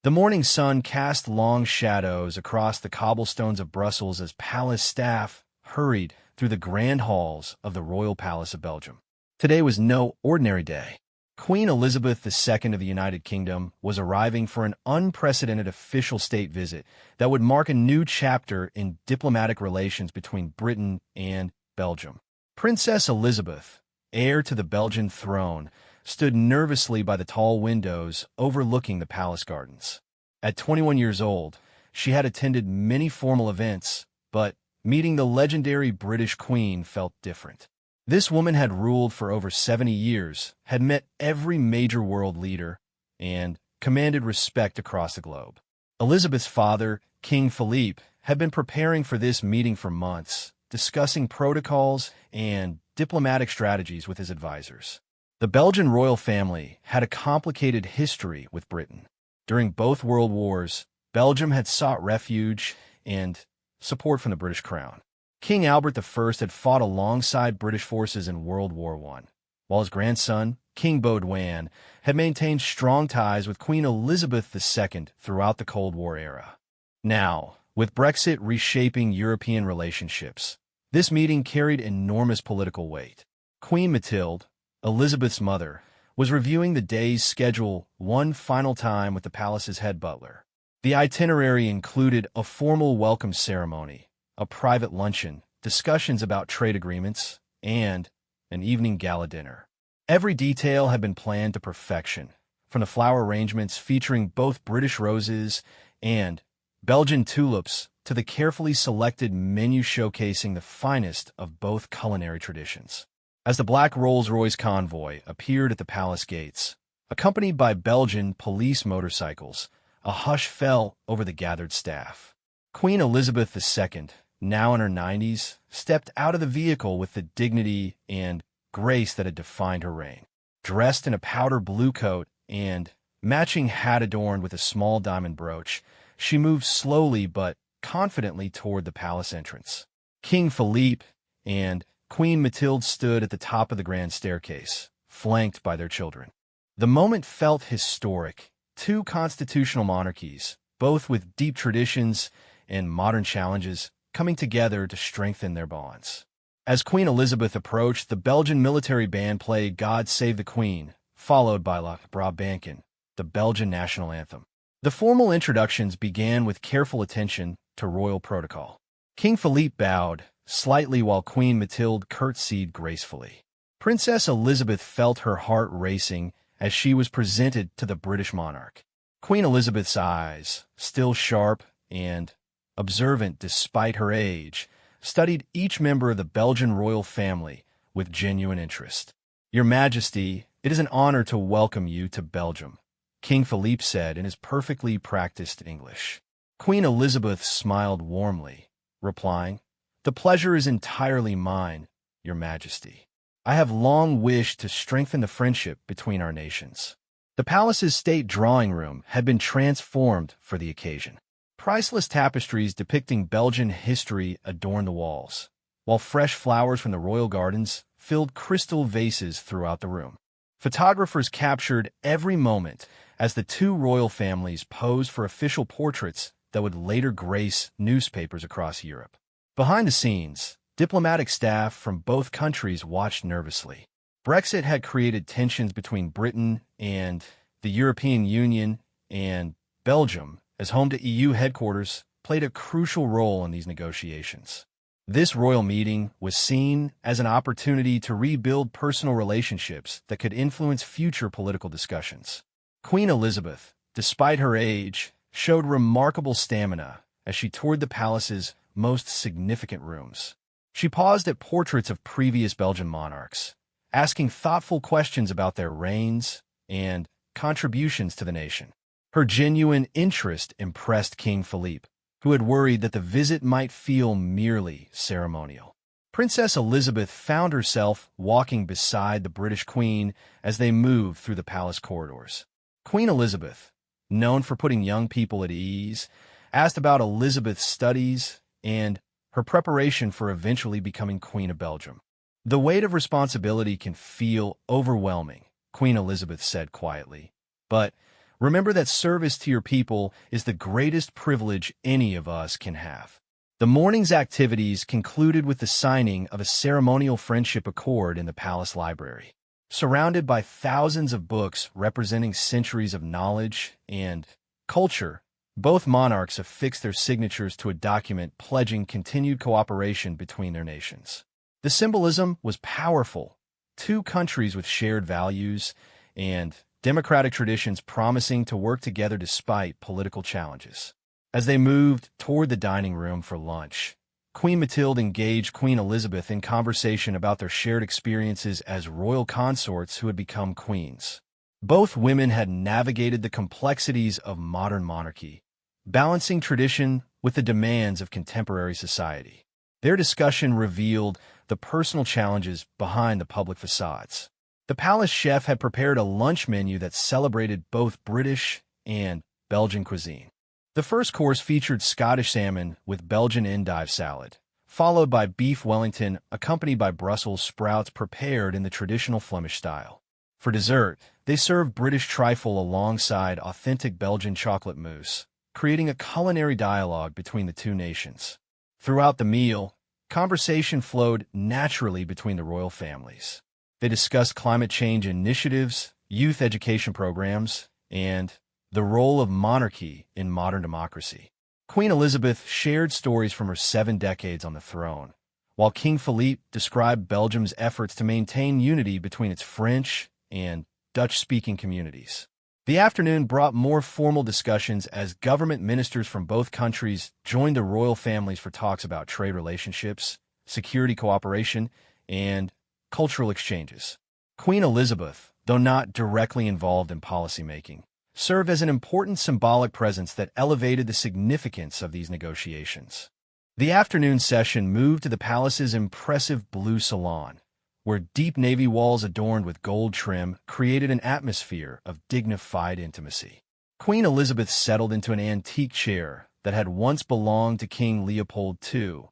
The morning sun cast long shadows across the cobblestones of Brussels as palace staff hurried through the grand halls of the royal palace of Belgium. Today was no ordinary day. Queen Elizabeth II of the United Kingdom was arriving for an unprecedented official state visit that would mark a new chapter in diplomatic relations between Britain and Belgium. Princess Elizabeth, heir to the Belgian throne, stood nervously by the tall windows overlooking the palace gardens. At 21 years old, she had attended many formal events, but meeting the legendary British Queen felt different. This woman had ruled for over 70 years, had met every major world leader, and commanded respect across the globe. Elizabeth's father, King Philippe, had been preparing for this meeting for months, discussing protocols and diplomatic strategies with his advisors. The Belgian royal family had a complicated history with Britain. During both world wars, Belgium had sought refuge and support from the British crown. King Albert I had fought alongside British forces in World War I, while his grandson, King Baudouin, had maintained strong ties with Queen Elizabeth II throughout the Cold War era. Now, with Brexit reshaping European relationships, this meeting carried enormous political weight. Queen Mathilde, Elizabeth's mother, was reviewing the day's schedule one final time with the palace's head butler. The itinerary included a formal welcome ceremony, a private luncheon, discussions about trade agreements, and an evening gala dinner. Every detail had been planned to perfection, from the flower arrangements featuring both British roses and Belgian tulips to the carefully selected menu showcasing the finest of both culinary traditions. As the black Rolls-Royce convoy appeared at the palace gates, accompanied by Belgian police motorcycles, a hush fell over the gathered staff. Queen Elizabeth II, now in her 90s, stepped out of the vehicle with the dignity and grace that had defined her reign. Dressed in a powder blue coat and matching hat adorned with a small diamond brooch, she moved slowly but confidently toward the palace entrance. King Philippe and Queen Mathilde stood at the top of the grand staircase, flanked by their children. The moment felt historic. Two constitutional monarchies, both with deep traditions and modern challenges, coming together to strengthen their bonds. As Queen Elizabeth approached, the Belgian military band played God Save the Queen, followed by La Brabanken, the Belgian national anthem. The formal introductions began with careful attention to royal protocol. King Philippe bowed slightly while Queen Mathilde curtsied gracefully. Princess Elizabeth felt her heart racing as she was presented to the British monarch. Queen Elizabeth's eyes, still sharp and observant despite her age, studied each member of the Belgian royal family with genuine interest. "Your Majesty, it is an honor to welcome you to Belgium," King Philippe said in his perfectly practiced English. Queen Elizabeth smiled warmly, replying, "The pleasure is entirely mine, Your Majesty. I have long wished to strengthen the friendship between our nations." The palace's state drawing room had been transformed for the occasion. Priceless tapestries depicting Belgian history adorned the walls, while fresh flowers from the royal gardens filled crystal vases throughout the room. Photographers captured every moment as the two royal families posed for official portraits that would later grace newspapers across Europe. Behind the scenes, diplomatic staff from both countries watched nervously. Brexit had created tensions between Britain and the European Union, and Belgium, as home to EU headquarters, played a crucial role in these negotiations. This royal meeting was seen as an opportunity to rebuild personal relationships that could influence future political discussions. Queen Elizabeth, despite her age, showed remarkable stamina as she toured the palace's most significant rooms. She paused at portraits of previous Belgian monarchs, asking thoughtful questions about their reigns and contributions to the nation. Her genuine interest impressed King Philippe, who had worried that the visit might feel merely ceremonial. Princess Elizabeth found herself walking beside the British Queen as they moved through the palace corridors. Queen Elizabeth, known for putting young people at ease, asked about Elizabeth's studies and her preparation for eventually becoming Queen of Belgium. "The weight of responsibility can feel overwhelming," Queen Elizabeth said quietly, "but Remember that service to your people is the greatest privilege any of us can have. The morning's activities concluded with the signing of a ceremonial friendship accord in the palace library. Surrounded by thousands of books representing centuries of knowledge and culture, both monarchs affixed their signatures to a document pledging continued cooperation between their nations. The symbolism was powerful. Two countries with shared values and democratic traditions promising to work together despite political challenges. As they moved toward the dining room for lunch, Queen Mathilde engaged Queen Elizabeth in conversation about their shared experiences as royal consorts who had become queens. Both women had navigated the complexities of modern monarchy, balancing tradition with the demands of contemporary society. Their discussion revealed the personal challenges behind the public facades. The palace chef had prepared a lunch menu that celebrated both British and Belgian cuisine. The first course featured Scottish salmon with Belgian endive salad, followed by beef Wellington accompanied by Brussels sprouts prepared in the traditional Flemish style. For dessert, they served British trifle alongside authentic Belgian chocolate mousse, creating a culinary dialogue between the two nations. Throughout the meal, conversation flowed naturally between the royal families. They discussed climate change initiatives, youth education programs, and the role of monarchy in modern democracy. Queen Elizabeth shared stories from her 7 decades on the throne, while King Philippe described Belgium's efforts to maintain unity between its French and Dutch-speaking communities. The afternoon brought more formal discussions as government ministers from both countries joined the royal families for talks about trade relationships, security cooperation, and cultural exchanges. Queen Elizabeth, though not directly involved in policymaking, served as an important symbolic presence that elevated the significance of these negotiations. The afternoon session moved to the palace's impressive blue salon, where deep navy walls adorned with gold trim created an atmosphere of dignified intimacy. Queen Elizabeth settled into an antique chair that had once belonged to King Leopold II,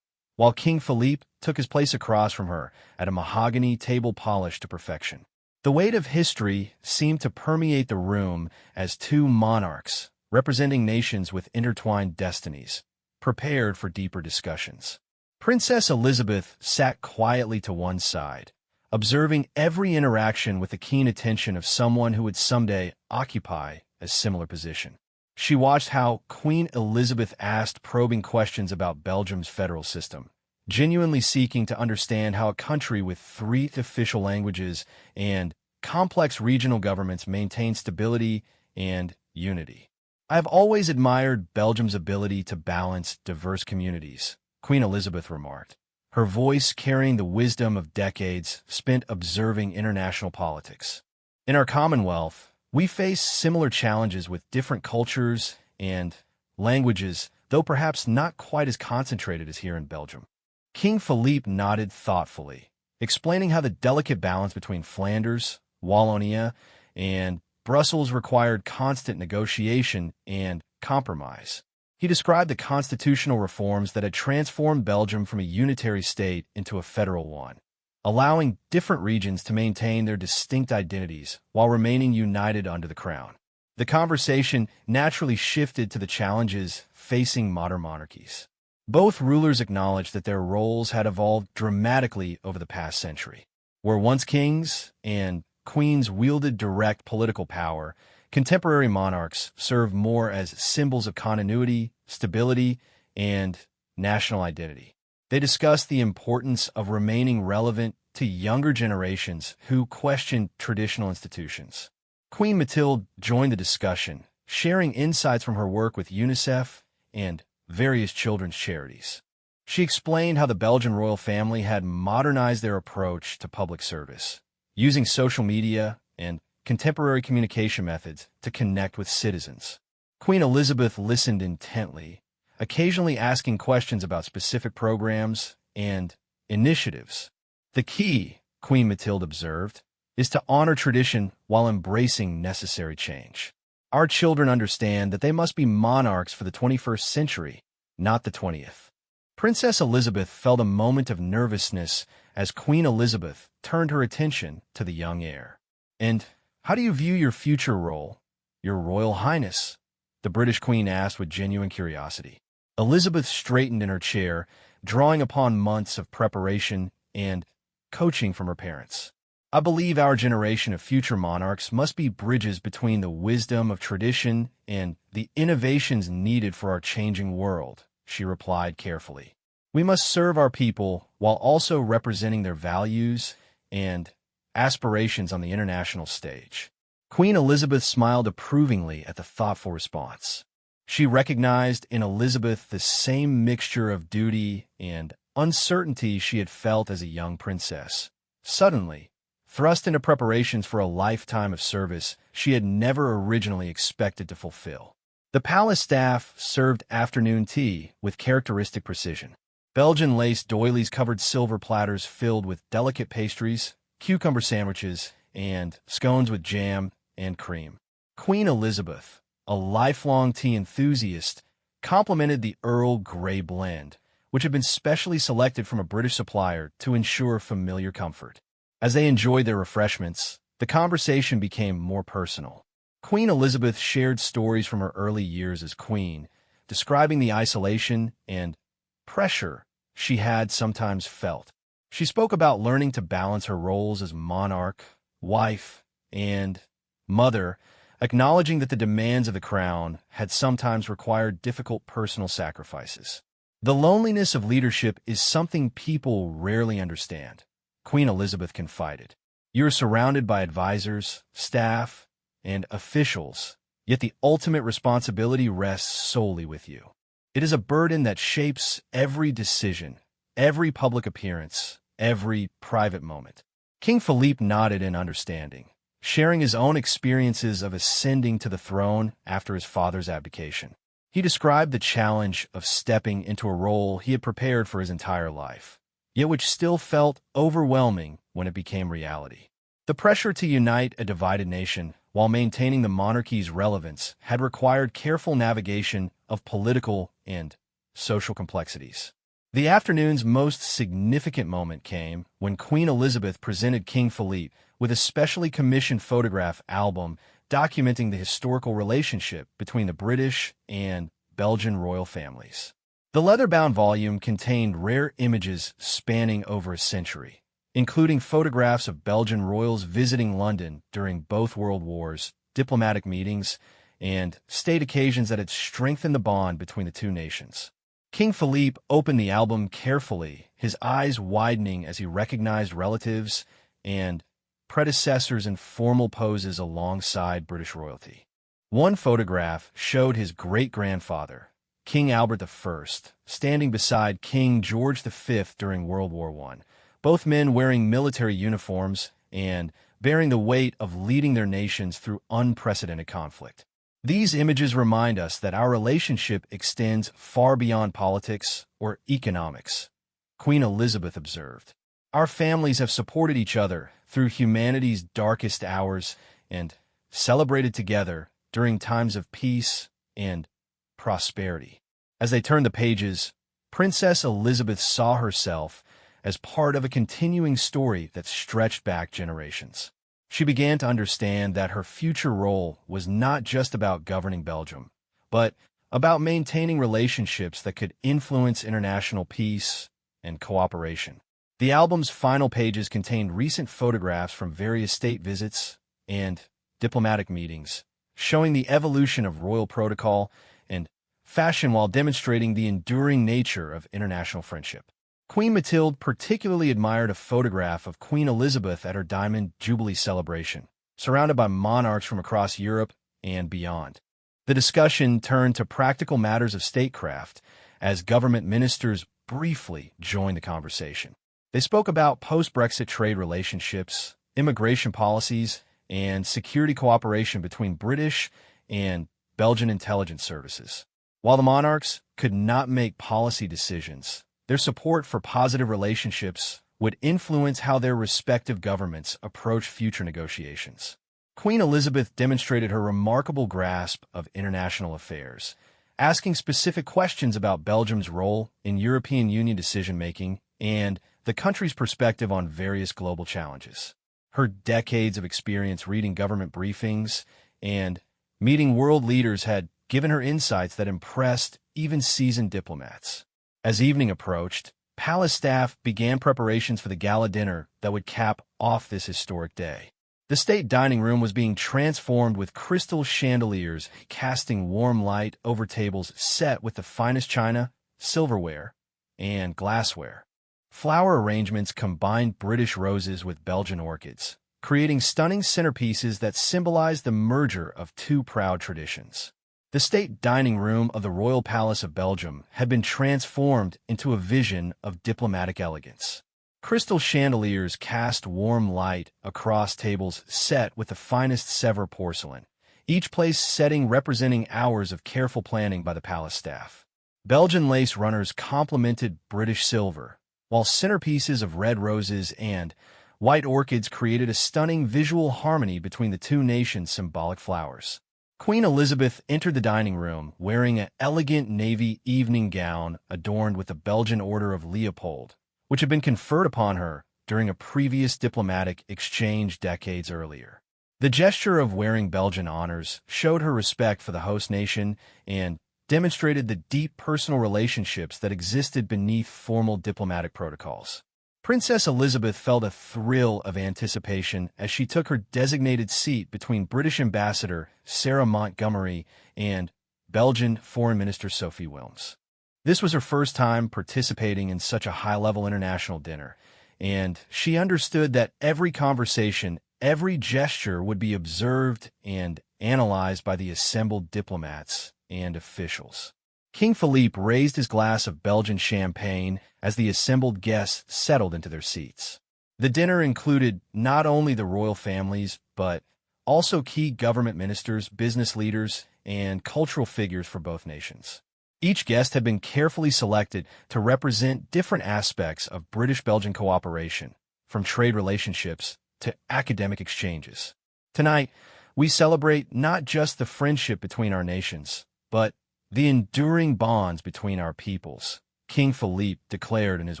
while King Philippe took his place across from her at a mahogany table polished to perfection. The weight of history seemed to permeate the room as two monarchs, representing nations with intertwined destinies, prepared for deeper discussions. Princess Elizabeth sat quietly to one side, observing every interaction with the keen attention of someone who would someday occupy a similar position. She watched how Queen Elizabeth asked probing questions about Belgium's federal system, genuinely seeking to understand how a country with 3 official languages and complex regional governments maintains stability and unity. I have always admired Belgium's ability to balance diverse communities, Queen Elizabeth remarked, her voice carrying the wisdom of decades spent observing international politics. In our Commonwealth, we face similar challenges with different cultures and languages, though perhaps not quite as concentrated as here in Belgium. King Philippe nodded thoughtfully, explaining how the delicate balance between Flanders, Wallonia, and Brussels required constant negotiation and compromise. He described the constitutional reforms that had transformed Belgium from a unitary state into a federal one, allowing different regions to maintain their distinct identities while remaining united under the crown. The conversation naturally shifted to the challenges facing modern monarchies. Both rulers acknowledged that their roles had evolved dramatically over the past century. Where once kings and queens wielded direct political power, contemporary monarchs served more as symbols of continuity, stability, and national identity. They discussed the importance of remaining relevant to younger generations who questioned traditional institutions. Queen Mathilde joined the discussion, sharing insights from her work with UNICEF and various children's charities. She explained how the Belgian royal family had modernized their approach to public service, using social media and contemporary communication methods to connect with citizens. Queen Elizabeth listened intently, occasionally asking questions about specific programs and initiatives. The key, Queen Mathilde observed, is to honor tradition while embracing necessary change. Our children understand that they must be monarchs for the 21st century, not the 20th. Princess Elizabeth felt a moment of nervousness as Queen Elizabeth turned her attention to the young heir. And how do you view your future role? "Your Royal Highness," the British Queen asked with genuine curiosity. Elizabeth straightened in her chair, drawing upon months of preparation and coaching from her parents. "I believe our generation of future monarchs must be bridges between the wisdom of tradition and the innovations needed for our changing world," she replied carefully. "We must serve our people while also representing their values and aspirations on the international stage." Queen Elizabeth smiled approvingly at the thoughtful response. She recognized in Elizabeth the same mixture of duty and uncertainty she had felt as a young princess. Suddenly, thrust into preparations for a lifetime of service she had never originally expected to fulfill. The palace staff served afternoon tea with characteristic precision. Belgian lace doilies covered silver platters filled with delicate pastries, cucumber sandwiches, and scones with jam and cream. Queen Elizabeth, a lifelong tea enthusiast, complimented the Earl Grey blend, which had been specially selected from a British supplier to ensure familiar comfort. As they enjoyed their refreshments, the conversation became more personal. Queen Elizabeth shared stories from her early years as queen, describing the isolation and pressure she had sometimes felt. She spoke about learning to balance her roles as monarch, wife, and mother, acknowledging that the demands of the crown had sometimes required difficult personal sacrifices. "The loneliness of leadership is something people rarely understand," Queen Elizabeth confided. "You are surrounded by advisors, staff, and officials, yet the ultimate responsibility rests solely with you. It is a burden that shapes every decision, every public appearance, every private moment." King Philippe nodded in understanding, sharing his own experiences of ascending to the throne after his father's abdication. He described the challenge of stepping into a role he had prepared for his entire life, yet which still felt overwhelming when it became reality. The pressure to unite a divided nation while maintaining the monarchy's relevance had required careful navigation of political and social complexities. The afternoon's most significant moment came when Queen Elizabeth presented King Philippe with a specially commissioned photograph album documenting the historical relationship between the British and Belgian royal families. The leather-bound volume contained rare images spanning over a century, including photographs of Belgian royals visiting London during both World Wars, diplomatic meetings, and state occasions that had strengthened the bond between the two nations. King Philippe opened the album carefully, his eyes widening as he recognized relatives and predecessors in formal poses alongside British royalty. One photograph showed his great-grandfather, King Albert I, standing beside King George V during World War I, both men wearing military uniforms and bearing the weight of leading their nations through unprecedented conflict. These images remind us that our relationship extends far beyond politics or economics, Queen Elizabeth observed. Our families have supported each other through humanity's darkest hours and celebrated together during times of peace and prosperity. As they turned the pages, Princess Elizabeth saw herself as part of a continuing story that stretched back generations. She began to understand that her future role was not just about governing Belgium, but about maintaining relationships that could influence international peace and cooperation. The album's final pages contained recent photographs from various state visits and diplomatic meetings, showing the evolution of royal protocol and fashion while demonstrating the enduring nature of international friendship. Queen Mathilde particularly admired a photograph of Queen Elizabeth at her Diamond Jubilee celebration, surrounded by monarchs from across Europe and beyond. The discussion turned to practical matters of statecraft as government ministers briefly joined the conversation. They spoke about post-Brexit trade relationships, immigration policies, and security cooperation between British and Belgian intelligence services. While the monarchs could not make policy decisions, their support for positive relationships would influence how their respective governments approach future negotiations. Queen Elizabeth demonstrated her remarkable grasp of international affairs, asking specific questions about Belgium's role in European Union decision-making and the country's perspective on various global challenges. Her decades of experience reading government briefings and Meeting world leaders had given her insights that impressed even seasoned diplomats. As evening approached, palace staff began preparations for the gala dinner that would cap off this historic day. The state dining room was being transformed with crystal chandeliers casting warm light over tables set with the finest china, silverware, and glassware. Flower arrangements combined British roses with Belgian orchids, creating stunning centerpieces that symbolize the merger of two proud traditions. The state dining room of the Royal Palace of Belgium had been transformed into a vision of diplomatic elegance. Crystal chandeliers cast warm light across tables set with the finest Sèvres porcelain, each place setting representing hours of careful planning by the palace staff. Belgian lace runners complemented British silver, while centerpieces of red roses and white orchids created a stunning visual harmony between the two nations' symbolic flowers. Queen Elizabeth entered the dining room wearing an elegant navy evening gown adorned with the Belgian Order of Leopold, which had been conferred upon her during a previous diplomatic exchange decades earlier. The gesture of wearing Belgian honors showed her respect for the host nation and demonstrated the deep personal relationships that existed beneath formal diplomatic protocols. Princess Elizabeth felt a thrill of anticipation as she took her designated seat between British Ambassador Sarah Montgomery and Belgian Foreign Minister Sophie Wilms. This was her first time participating in such a high-level international dinner, and she understood that every conversation, every gesture would be observed and analyzed by the assembled diplomats and officials. King Philippe raised his glass of Belgian champagne as the assembled guests settled into their seats. The dinner included not only the royal families, but also key government ministers, business leaders, and cultural figures for both nations. Each guest had been carefully selected to represent different aspects of British-Belgian cooperation, from trade relationships to academic exchanges. Tonight, we celebrate not just the friendship between our nations, but the enduring bonds between our peoples, King Philippe declared in his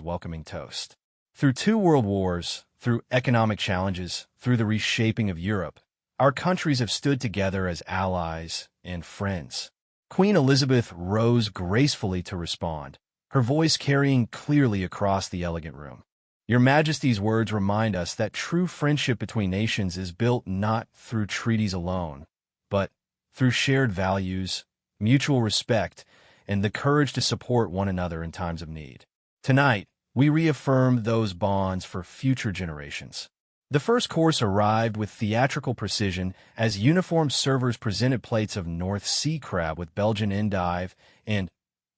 welcoming toast. Through 2 world wars, through economic challenges, through the reshaping of Europe, our countries have stood together as allies and friends. Queen Elizabeth rose gracefully to respond, her voice carrying clearly across the elegant room. Your Majesty's words remind us that true friendship between nations is built not through treaties alone, but through shared values, mutual respect, and the courage to support one another in times of need. Tonight, we reaffirm those bonds for future generations. The first course arrived with theatrical precision as uniformed servers presented plates of North Sea crab with Belgian endive and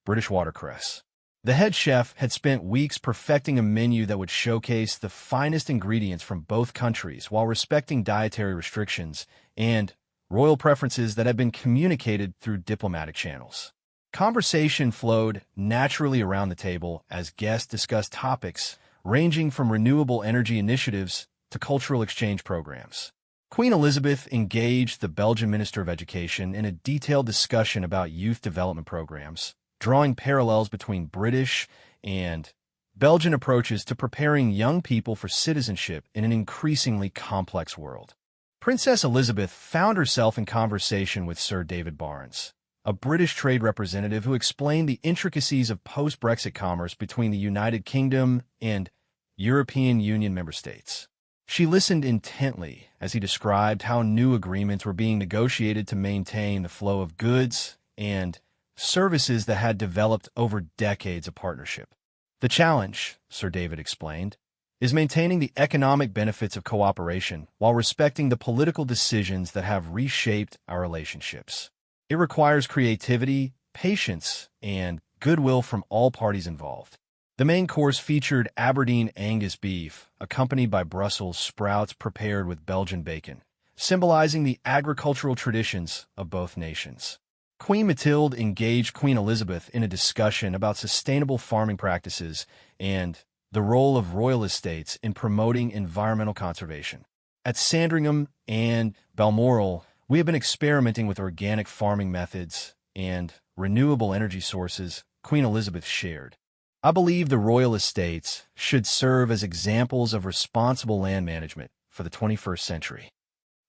British watercress. The head chef had spent weeks perfecting a menu that would showcase the finest ingredients from both countries while respecting dietary restrictions and royal preferences that had been communicated through diplomatic channels. Conversation flowed naturally around the table as guests discussed topics ranging from renewable energy initiatives to cultural exchange programs. Queen Elizabeth engaged the Belgian Minister of Education in a detailed discussion about youth development programs, drawing parallels between British and Belgian approaches to preparing young people for citizenship in an increasingly complex world. Princess Elizabeth found herself in conversation with Sir David Barnes, a British trade representative who explained the intricacies of post-Brexit commerce between the United Kingdom and European Union member states. She listened intently as he described how new agreements were being negotiated to maintain the flow of goods and services that had developed over decades of partnership. The challenge, Sir David explained, is maintaining the economic benefits of cooperation while respecting the political decisions that have reshaped our relationships. It requires creativity, patience, and goodwill from all parties involved. The main course featured Aberdeen Angus beef, accompanied by Brussels sprouts prepared with Belgian bacon, symbolizing the agricultural traditions of both nations. Queen Mathilde engaged Queen Elizabeth in a discussion about sustainable farming practices and the role of royal estates in promoting environmental conservation. At Sandringham and Balmoral, we have been experimenting with organic farming methods and renewable energy sources, Queen Elizabeth shared. I believe the royal estates should serve as examples of responsible land management for the 21st century.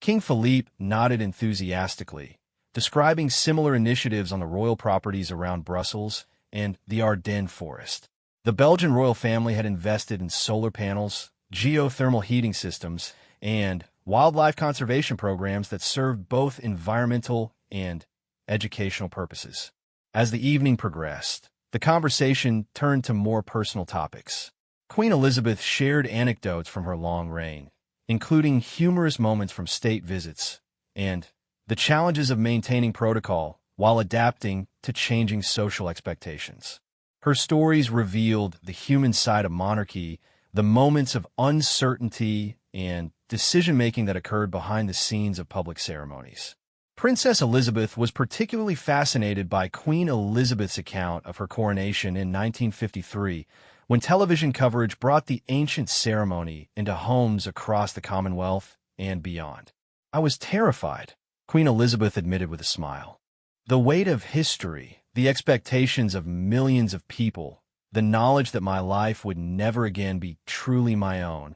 King Philippe nodded enthusiastically, describing similar initiatives on the royal properties around Brussels and the Ardennes forest. The Belgian royal family had invested in solar panels, geothermal heating systems, and wildlife conservation programs that served both environmental and educational purposes. As the evening progressed, the conversation turned to more personal topics. Queen Elizabeth shared anecdotes from her long reign, including humorous moments from state visits and the challenges of maintaining protocol while adapting to changing social expectations. Her stories revealed the human side of monarchy, the moments of uncertainty and decision-making that occurred behind the scenes of public ceremonies. Princess Elizabeth was particularly fascinated by Queen Elizabeth's account of her coronation in 1953, when television coverage brought the ancient ceremony into homes across the Commonwealth and beyond. "I was terrified," Queen Elizabeth admitted with a smile. "The weight of history, the expectations of millions of people, the knowledge that my life would never again be truly my own.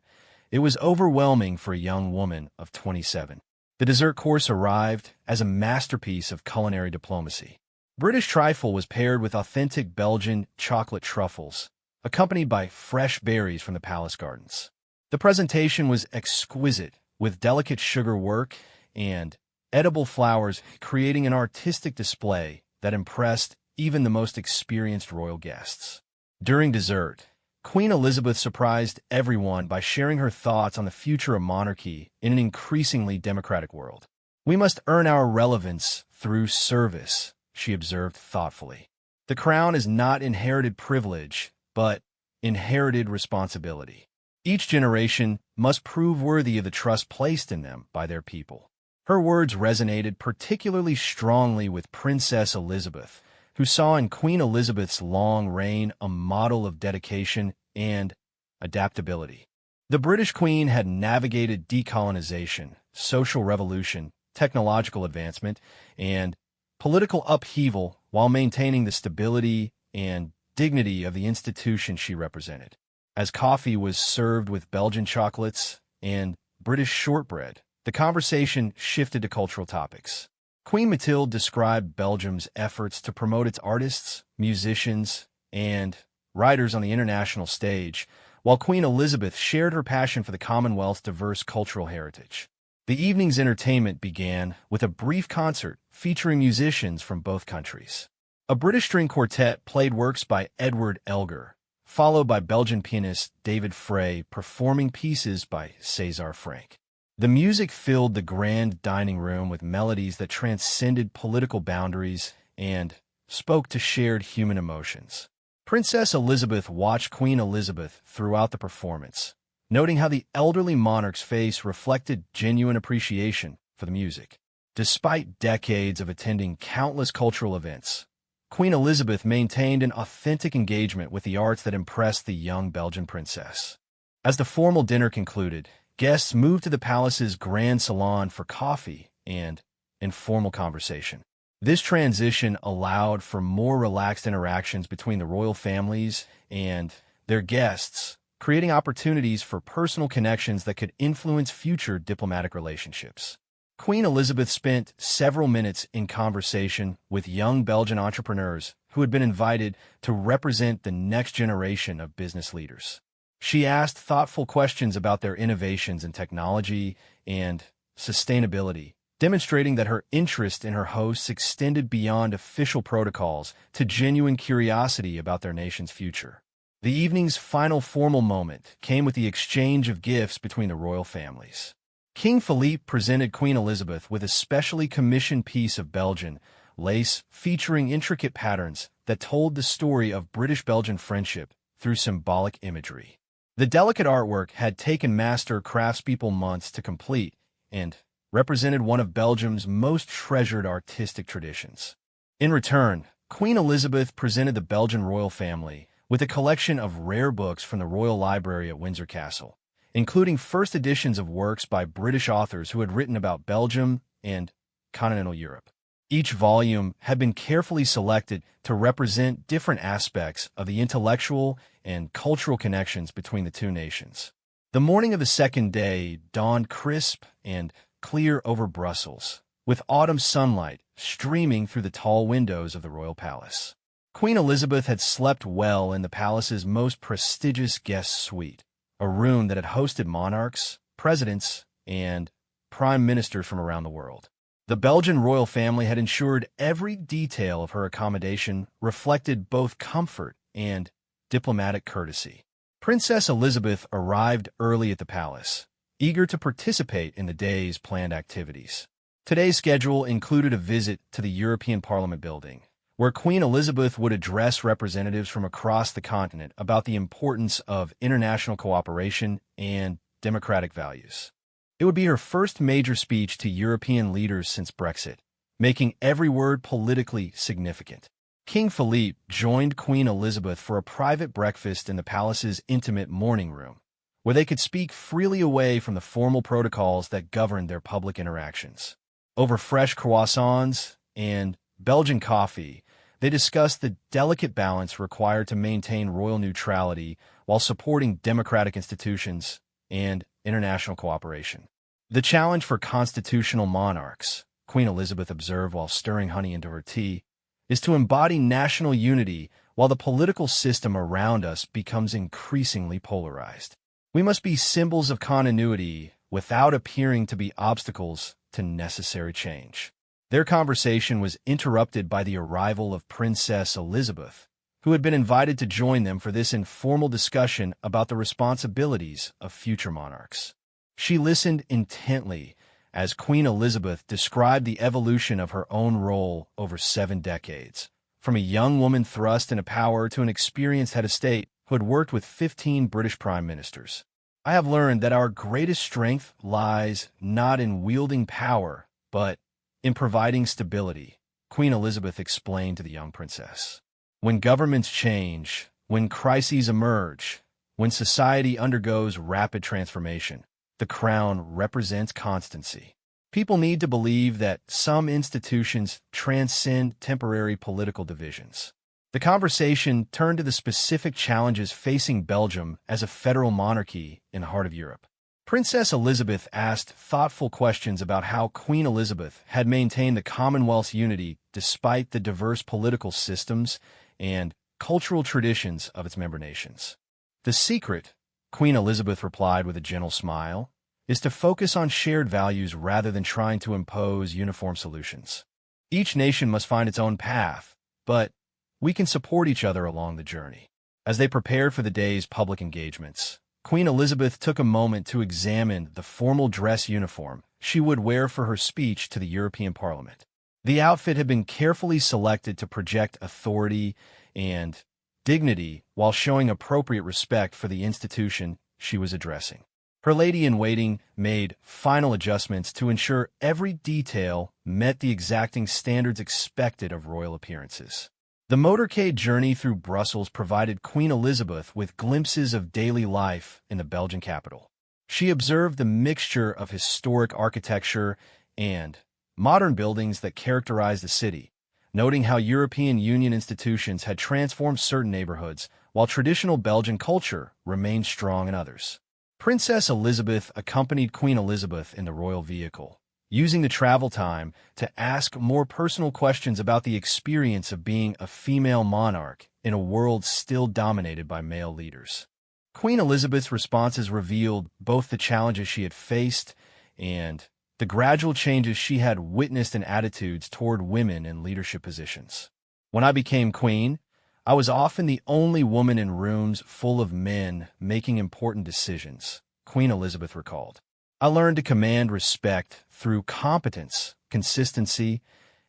It was overwhelming for a young woman of 27. The dessert course arrived as a masterpiece of culinary diplomacy. British trifle was paired with authentic Belgian chocolate truffles, accompanied by fresh berries from the palace gardens. The presentation was exquisite, with delicate sugar work and edible flowers creating an artistic display that impressed even the most experienced royal guests. During dessert, Queen Elizabeth surprised everyone by sharing her thoughts on the future of monarchy in an increasingly democratic world. "We must earn our relevance through service," she observed thoughtfully. "The crown is not inherited privilege, but inherited responsibility. Each generation must prove worthy of the trust placed in them by their people." Her words resonated particularly strongly with Princess Elizabeth, who saw in Queen Elizabeth's long reign a model of dedication and adaptability. The British Queen had navigated decolonization, social revolution, technological advancement, and political upheaval while maintaining the stability and dignity of the institution she represented. As coffee was served with Belgian chocolates and British shortbread, the conversation shifted to cultural topics. Queen Mathilde described Belgium's efforts to promote its artists, musicians, and writers on the international stage, while Queen Elizabeth shared her passion for the Commonwealth's diverse cultural heritage. The evening's entertainment began with a brief concert featuring musicians from both countries. A British string quartet played works by Edward Elgar, followed by Belgian pianist David Frey performing pieces by César Franck. The music filled the grand dining room with melodies that transcended political boundaries and spoke to shared human emotions. Princess Elizabeth watched Queen Elizabeth throughout the performance, noting how the elderly monarch's face reflected genuine appreciation for the music. Despite decades of attending countless cultural events, Queen Elizabeth maintained an authentic engagement with the arts that impressed the young Belgian princess. As the formal dinner concluded, guests moved to the palace's grand salon for coffee and informal conversation. This transition allowed for more relaxed interactions between the royal families and their guests, creating opportunities for personal connections that could influence future diplomatic relationships. Queen Elizabeth spent several minutes in conversation with young Belgian entrepreneurs who had been invited to represent the next generation of business leaders. She asked thoughtful questions about their innovations in technology and sustainability, demonstrating that her interest in her hosts extended beyond official protocols to genuine curiosity about their nation's future. The evening's final formal moment came with the exchange of gifts between the royal families. King Philippe presented Queen Elizabeth with a specially commissioned piece of Belgian lace featuring intricate patterns that told the story of British-Belgian friendship through symbolic imagery. The delicate artwork had taken master craftspeople months to complete and represented one of Belgium's most treasured artistic traditions. In return, Queen Elizabeth presented the Belgian royal family with a collection of rare books from the Royal Library at Windsor Castle, including first editions of works by British authors who had written about Belgium and continental Europe. Each volume had been carefully selected to represent different aspects of the intellectual and cultural connections between the two nations. The morning of the second day dawned crisp and clear over Brussels, with autumn sunlight streaming through the tall windows of the royal palace. Queen Elizabeth had slept well in the palace's most prestigious guest suite, a room that had hosted monarchs, presidents, and prime ministers from around the world. The Belgian royal family had ensured every detail of her accommodation reflected both comfort and diplomatic courtesy. Princess Elizabeth arrived early at the palace, eager to participate in the day's planned activities. Today's schedule included a visit to the European Parliament building, where Queen Elizabeth would address representatives from across the continent about the importance of international cooperation and democratic values. It would be her first major speech to European leaders since Brexit, making every word politically significant. King Philippe joined Queen Elizabeth for a private breakfast in the palace's intimate morning room, where they could speak freely away from the formal protocols that governed their public interactions. Over fresh croissants and Belgian coffee, they discussed the delicate balance required to maintain royal neutrality while supporting democratic institutions and international cooperation. The challenge for constitutional monarchs, Queen Elizabeth observed while stirring honey into her tea, is to embody national unity while the political system around us becomes increasingly polarized. We must be symbols of continuity without appearing to be obstacles to necessary change. Their conversation was interrupted by the arrival of Princess Elizabeth, who had been invited to join them for this informal discussion about the responsibilities of future monarchs. She listened intently as Queen Elizabeth described the evolution of her own role over 7 decades, from a young woman thrust into power to an experienced head of state who had worked with 15 British prime ministers. I have learned that our greatest strength lies not in wielding power, but in providing stability, Queen Elizabeth explained to the young princess. When governments change, when crises emerge, when society undergoes rapid transformation, the crown represents constancy. People need to believe that some institutions transcend temporary political divisions. The conversation turned to the specific challenges facing Belgium as a federal monarchy in the heart of Europe. Princess Elizabeth asked thoughtful questions about how Queen Elizabeth had maintained the Commonwealth's unity despite the diverse political systems and cultural traditions of its member nations. The secret, Queen Elizabeth replied with a gentle smile, is to focus on shared values rather than trying to impose uniform solutions. Each nation must find its own path, but we can support each other along the journey. As they prepared for the day's public engagements, Queen Elizabeth took a moment to examine the formal dress uniform she would wear for her speech to the European Parliament. The outfit had been carefully selected to project authority and dignity while showing appropriate respect for the institution she was addressing. Her lady-in-waiting made final adjustments to ensure every detail met the exacting standards expected of royal appearances. The motorcade journey through Brussels provided Queen Elizabeth with glimpses of daily life in the Belgian capital. She observed the mixture of historic architecture and modern buildings that characterized the city, noting how European Union institutions had transformed certain neighborhoods while traditional Belgian culture remained strong in others. Princess Elizabeth accompanied Queen Elizabeth in the royal vehicle, using the travel time to ask more personal questions about the experience of being a female monarch in a world still dominated by male leaders. Queen Elizabeth's responses revealed both the challenges she had faced and the gradual changes she had witnessed in attitudes toward women in leadership positions. When I became queen, I was often the only woman in rooms full of men making important decisions, Queen Elizabeth recalled. I learned to command respect through competence, consistency,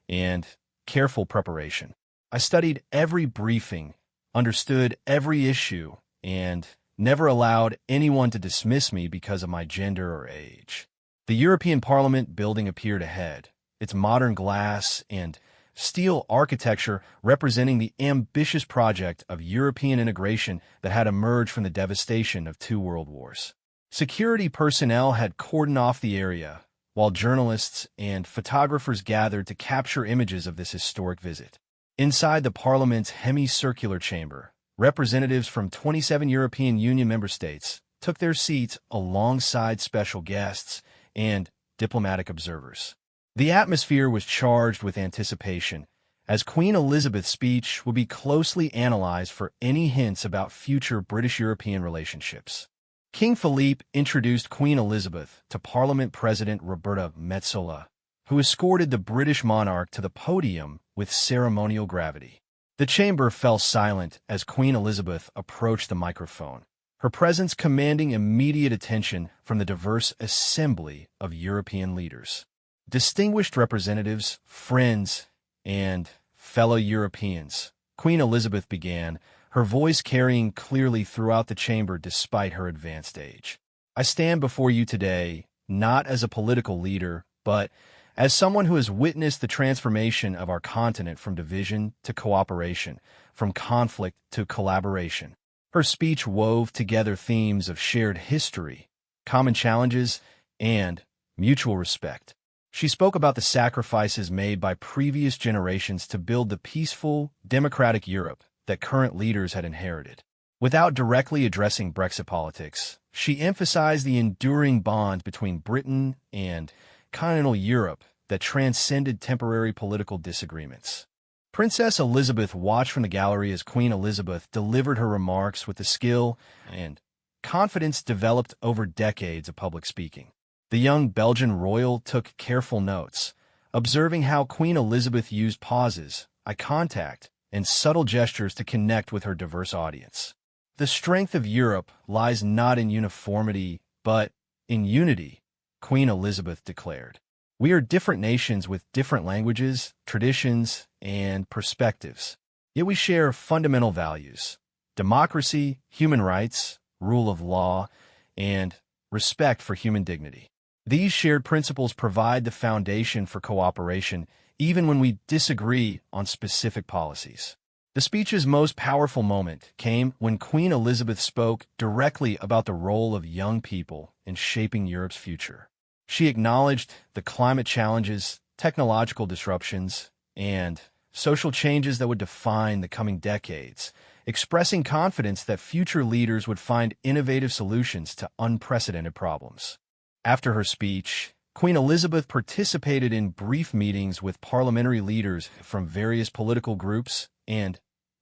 and careful preparation. I studied every briefing, understood every issue, and never allowed anyone to dismiss me because of my gender or age. The European Parliament building appeared ahead, its modern glass and steel architecture representing the ambitious project of European integration that had emerged from the devastation of 2 world wars. Security personnel had cordoned off the area, while journalists and photographers gathered to capture images of this historic visit. Inside the Parliament's hemicircular chamber, representatives from 27 European Union member states took their seats alongside special guests and diplomatic observers. The atmosphere was charged with anticipation, as Queen Elizabeth's speech would be closely analyzed for any hints about future British-European relationships. King Philippe introduced Queen Elizabeth to Parliament President Roberta Metsola, who escorted the British monarch to the podium with ceremonial gravity. The chamber fell silent as Queen Elizabeth approached the microphone, her presence commanding immediate attention from the diverse assembly of European leaders. Distinguished representatives, friends, and fellow Europeans, Queen Elizabeth began, her voice carrying clearly throughout the chamber despite her advanced age. I stand before you today, not as a political leader, but as someone who has witnessed the transformation of our continent from division to cooperation, from conflict to collaboration. Her speech wove together themes of shared history, common challenges, and mutual respect. She spoke about the sacrifices made by previous generations to build the peaceful, democratic Europe that current leaders had inherited. Without directly addressing Brexit politics, she emphasized the enduring bond between Britain and continental Europe that transcended temporary political disagreements. Princess Elizabeth watched from the gallery as Queen Elizabeth delivered her remarks with the skill and confidence developed over decades of public speaking. The young Belgian royal took careful notes, observing how Queen Elizabeth used pauses, eye contact, and subtle gestures to connect with her diverse audience. The strength of Europe lies not in uniformity, but in unity, Queen Elizabeth declared. We are different nations with different languages, traditions, and perspectives. Yet we share fundamental values: democracy, human rights, rule of law, and respect for human dignity. These shared principles provide the foundation for cooperation, even when we disagree on specific policies. The speech's most powerful moment came when Queen Elizabeth spoke directly about the role of young people in shaping Europe's future. She acknowledged the climate challenges, technological disruptions, and social changes that would define the coming decades, expressing confidence that future leaders would find innovative solutions to unprecedented problems. After her speech, Queen Elizabeth participated in brief meetings with parliamentary leaders from various political groups and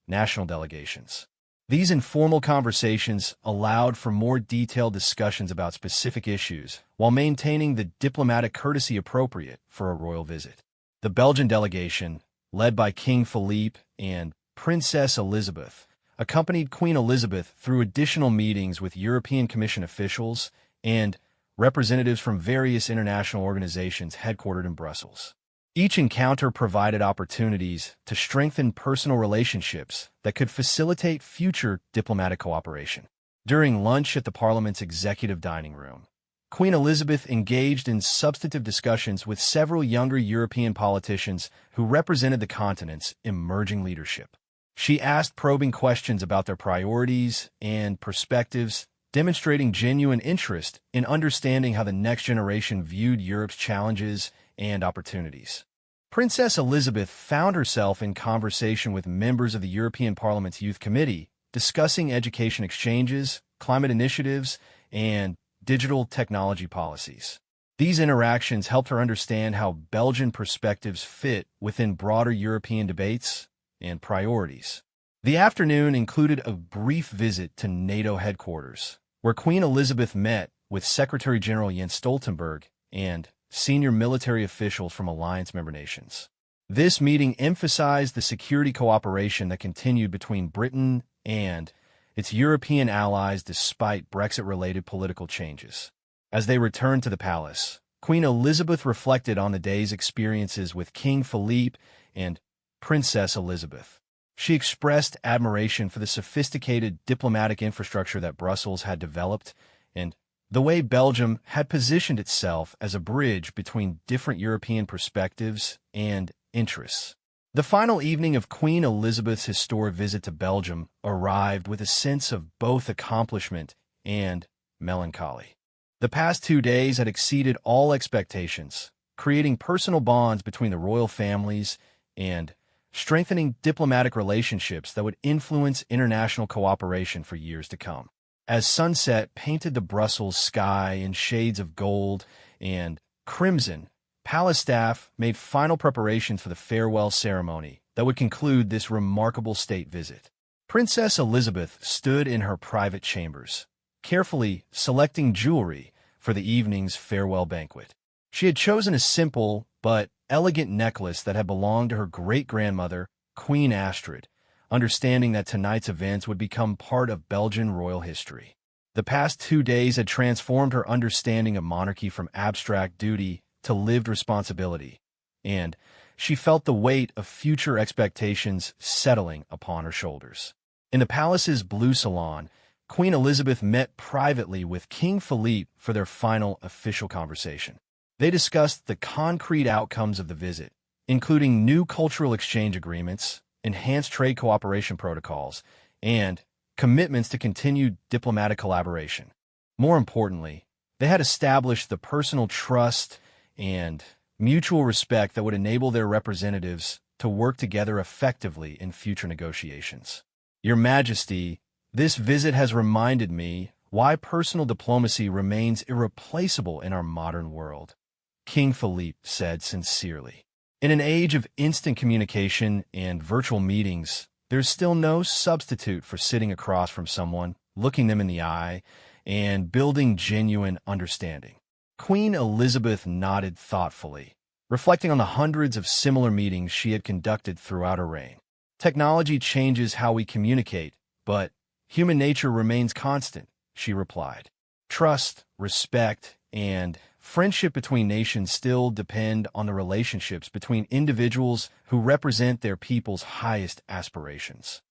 national delegations. These informal conversations allowed for more detailed discussions about specific issues while maintaining the diplomatic courtesy appropriate for a royal visit. The Belgian delegation, led by King Philippe and Princess Elizabeth, accompanied Queen Elizabeth through additional meetings with European Commission officials and representatives from various international organizations headquartered in Brussels. Each encounter provided opportunities to strengthen personal relationships that could facilitate future diplomatic cooperation. During lunch at the Parliament's executive dining room, Queen Elizabeth engaged in substantive discussions with several younger European politicians who represented the continent's emerging leadership. She asked probing questions about their priorities and perspectives, demonstrating genuine interest in understanding how the next generation viewed Europe's challenges and opportunities. Princess Elizabeth found herself in conversation with members of the European Parliament's Youth Committee, discussing education exchanges, climate initiatives, and digital technology policies. These interactions helped her understand how Belgian perspectives fit within broader European debates and priorities. The afternoon included a brief visit to NATO headquarters, where Queen Elizabeth met with Secretary General Jens Stoltenberg and senior military officials from alliance member nations. This meeting emphasized the security cooperation that continued between Britain and its European allies despite Brexit-related political changes. As they returned to the palace, Queen Elizabeth reflected on the day's experiences with King Philippe and Princess Elizabeth. She expressed admiration for the sophisticated diplomatic infrastructure that Brussels had developed and the way Belgium had positioned itself as a bridge between different European perspectives and interests. The final evening of Queen Elizabeth's historic visit to Belgium arrived with a sense of both accomplishment and melancholy. The past 2 days had exceeded all expectations, creating personal bonds between the royal families and strengthening diplomatic relationships that would influence international cooperation for years to come. As sunset painted the Brussels sky in shades of gold and crimson, Palace staff made final preparations for the farewell ceremony that would conclude this remarkable state visit. Princess Elizabeth stood in her private chambers, carefully selecting jewelry for the evening's farewell banquet. She had chosen a simple but elegant necklace that had belonged to her great-grandmother, Queen Astrid, understanding that tonight's events would become part of Belgian royal history. The past 2 days had transformed her understanding of monarchy from abstract duty to lived responsibility, and she felt the weight of future expectations settling upon her shoulders. In the palace's blue salon, Queen Elizabeth met privately with King Philippe for their final official conversation. They discussed the concrete outcomes of the visit, including new cultural exchange agreements, enhanced trade cooperation protocols, and commitments to continued diplomatic collaboration. More importantly, they had established the personal trust and mutual respect that would enable their representatives to work together effectively in future negotiations. Your Majesty, this visit has reminded me why personal diplomacy remains irreplaceable in our modern world, King Philippe said sincerely. In an age of instant communication and virtual meetings, there's still no substitute for sitting across from someone, looking them in the eye, and building genuine understanding. Queen Elizabeth nodded thoughtfully, reflecting on the hundreds of similar meetings she had conducted throughout her reign. Technology changes how we communicate, but human nature remains constant, she replied. Trust, respect, and friendship between nations still depend on the relationships between individuals who represent their people's highest aspirations.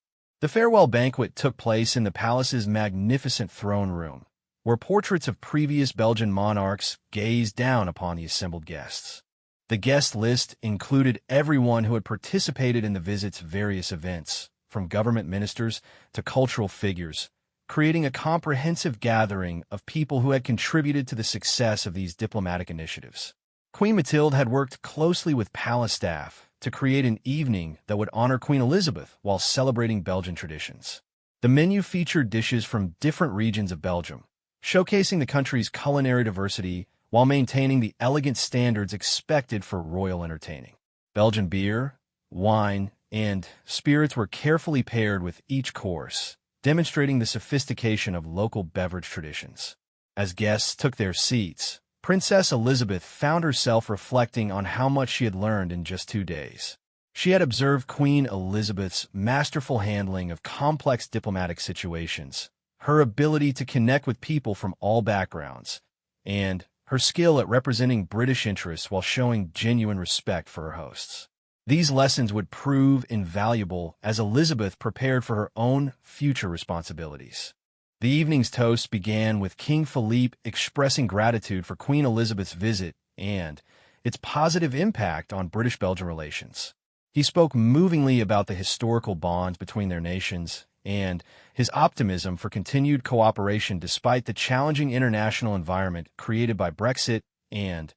The farewell banquet took place in the palace's magnificent throne room, where portraits of previous Belgian monarchs gazed down upon the assembled guests. The guest list included everyone who had participated in the visit's various events, from government ministers to cultural figures, creating a comprehensive gathering of people who had contributed to the success of these diplomatic initiatives. Queen Mathilde had worked closely with palace staff to create an evening that would honor Queen Elizabeth while celebrating Belgian traditions. The menu featured dishes from different regions of Belgium, showcasing the country's culinary diversity while maintaining the elegant standards expected for royal entertaining. Belgian beer, wine, and spirits were carefully paired with each course, demonstrating the sophistication of local beverage traditions. As guests took their seats, Princess Elizabeth found herself reflecting on how much she had learned in just 2 days. She had observed Queen Elizabeth's masterful handling of complex diplomatic situations, her ability to connect with people from all backgrounds, and her skill at representing British interests while showing genuine respect for her hosts. These lessons would prove invaluable as Elizabeth prepared for her own future responsibilities. The evening's toast began with King Philippe expressing gratitude for Queen Elizabeth's visit and its positive impact on British-Belgian relations. He spoke movingly about the historical bonds between their nations and his optimism for continued cooperation despite the challenging international environment created by Brexit and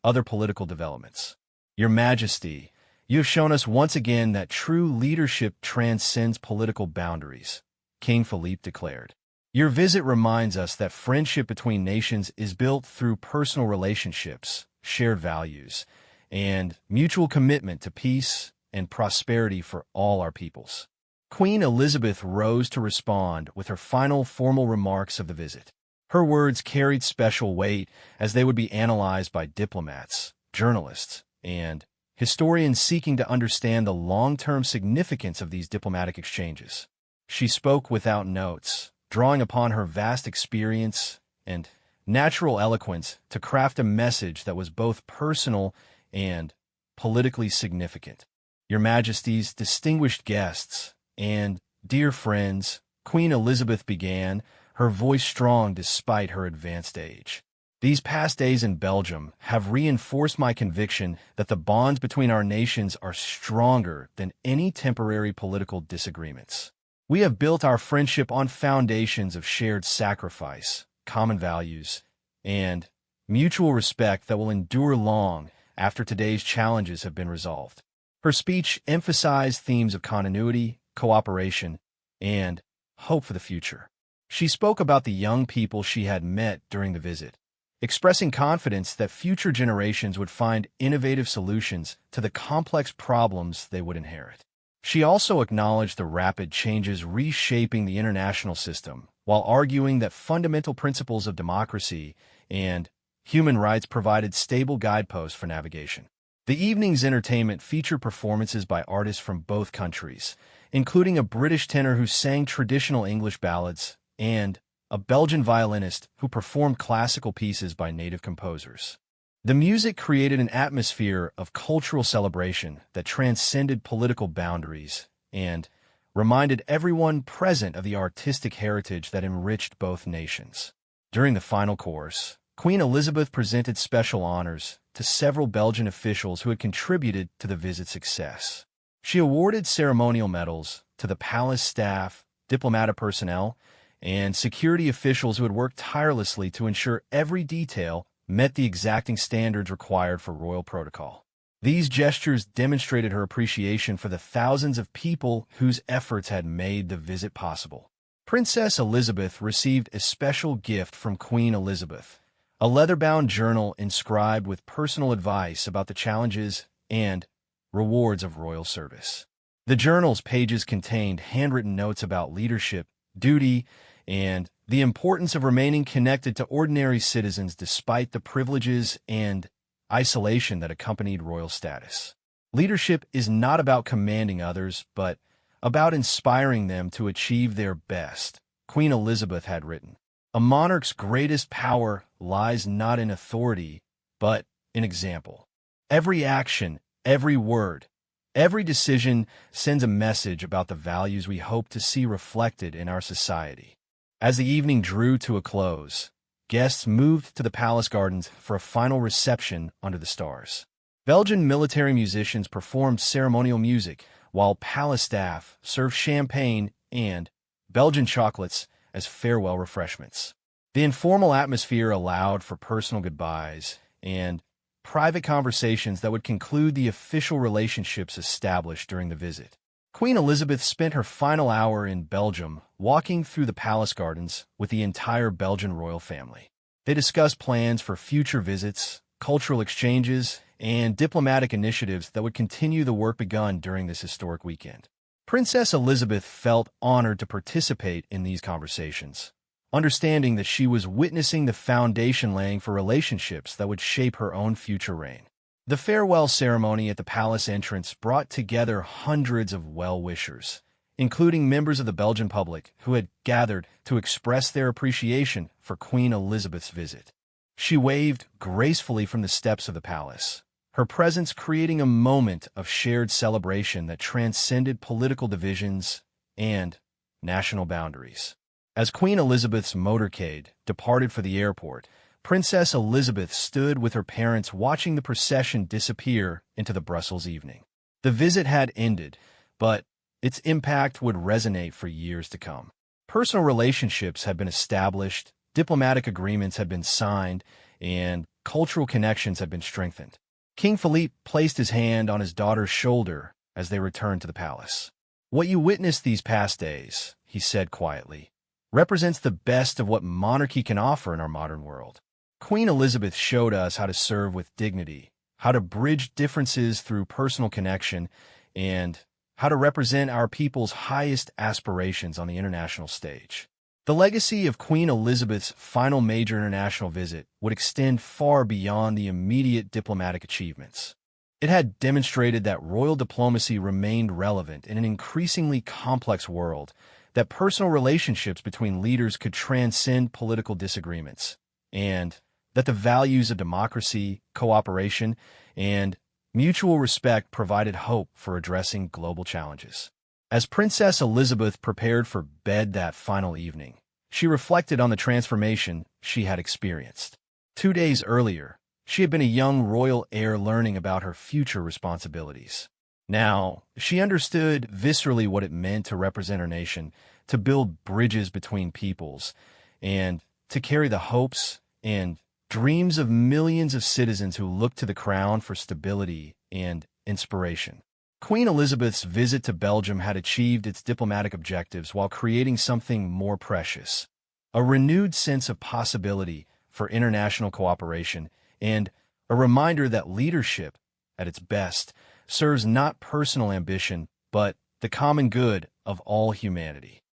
other political developments. Your Majesty, you have shown us once again that true leadership transcends political boundaries, King Philippe declared. Your visit reminds us that friendship between nations is built through personal relationships, shared values, and mutual commitment to peace and prosperity for all our peoples. Queen Elizabeth rose to respond with her final formal remarks of the visit. Her words carried special weight as they would be analyzed by diplomats, journalists, and historians seeking to understand the long-term significance of these diplomatic exchanges. She spoke without notes, drawing upon her vast experience and natural eloquence to craft a message that was both personal and politically significant. Your Majesty's distinguished guests and dear friends, Queen Elizabeth began, her voice strong despite her advanced age. These past days in Belgium have reinforced my conviction that the bonds between our nations are stronger than any temporary political disagreements. We have built our friendship on foundations of shared sacrifice, common values, and mutual respect that will endure long after today's challenges have been resolved. Her speech emphasized themes of continuity, cooperation, and hope for the future. She spoke about the young people she had met during the visit, expressing confidence that future generations would find innovative solutions to the complex problems they would inherit. She also acknowledged the rapid changes reshaping the international system, while arguing that fundamental principles of democracy and human rights provided stable guideposts for navigation. The evening's entertainment featured performances by artists from both countries, including a British tenor who sang traditional English ballads and a Belgian violinist who performed classical pieces by native composers. The music created an atmosphere of cultural celebration that transcended political boundaries and reminded everyone present of the artistic heritage that enriched both nations. During the final course, Queen Elizabeth presented special honors to several Belgian officials who had contributed to the visit's success. She awarded ceremonial medals to the palace staff, diplomatic personnel, and security officials who had worked tirelessly to ensure every detail met the exacting standards required for royal protocol. These gestures demonstrated her appreciation for the thousands of people whose efforts had made the visit possible. Princess Elizabeth received a special gift from Queen Elizabeth, a leather-bound journal inscribed with personal advice about the challenges and rewards of royal service. The journal's pages contained handwritten notes about leadership, duty, and the importance of remaining connected to ordinary citizens despite the privileges and isolation that accompanied royal status. Leadership is not about commanding others, but about inspiring them to achieve their best, Queen Elizabeth had written. A monarch's greatest power lies not in authority, but in example. Every action, every word, every decision sends a message about the values we hope to see reflected in our society. As the evening drew to a close, guests moved to the palace gardens for a final reception under the stars. Belgian military musicians performed ceremonial music, while palace staff served champagne and Belgian chocolates as farewell refreshments. The informal atmosphere allowed for personal goodbyes and private conversations that would conclude the official relationships established during the visit. Queen Elizabeth spent her final hour in Belgium walking through the palace gardens with the entire Belgian royal family. They discussed plans for future visits, cultural exchanges, and diplomatic initiatives that would continue the work begun during this historic weekend. Princess Elizabeth felt honored to participate in these conversations, understanding that she was witnessing the foundation laying for relationships that would shape her own future reign. The farewell ceremony at the palace entrance brought together hundreds of well-wishers, including members of the Belgian public who had gathered to express their appreciation for Queen Elizabeth's visit. She waved gracefully from the steps of the palace, her presence creating a moment of shared celebration that transcended political divisions and national boundaries. As Queen Elizabeth's motorcade departed for the airport, Princess Elizabeth stood with her parents watching the procession disappear into the Brussels evening. The visit had ended, but its impact would resonate for years to come. Personal relationships had been established, diplomatic agreements had been signed, and cultural connections had been strengthened. King Philippe placed his hand on his daughter's shoulder as they returned to the palace. "What you witnessed these past days," he said quietly, "represents the best of what monarchy can offer in our modern world. Queen Elizabeth showed us how to serve with dignity, how to bridge differences through personal connection, and how to represent our people's highest aspirations on the international stage." The legacy of Queen Elizabeth's final major international visit would extend far beyond the immediate diplomatic achievements. It had demonstrated that royal diplomacy remained relevant in an increasingly complex world, that personal relationships between leaders could transcend political disagreements, and that the values of democracy, cooperation, and mutual respect provided hope for addressing global challenges. As Princess Elizabeth prepared for bed that final evening, she reflected on the transformation she had experienced. 2 days earlier, she had been a young royal heir learning about her future responsibilities. Now, she understood viscerally what it meant to represent her nation, to build bridges between peoples, and to carry the hopes and dreams of millions of citizens who look to the crown for stability and inspiration. Queen Elizabeth's visit to Belgium had achieved its diplomatic objectives while creating something more precious, a renewed sense of possibility for international cooperation and a reminder that leadership, at its best, serves not personal ambition, but the common good of all humanity.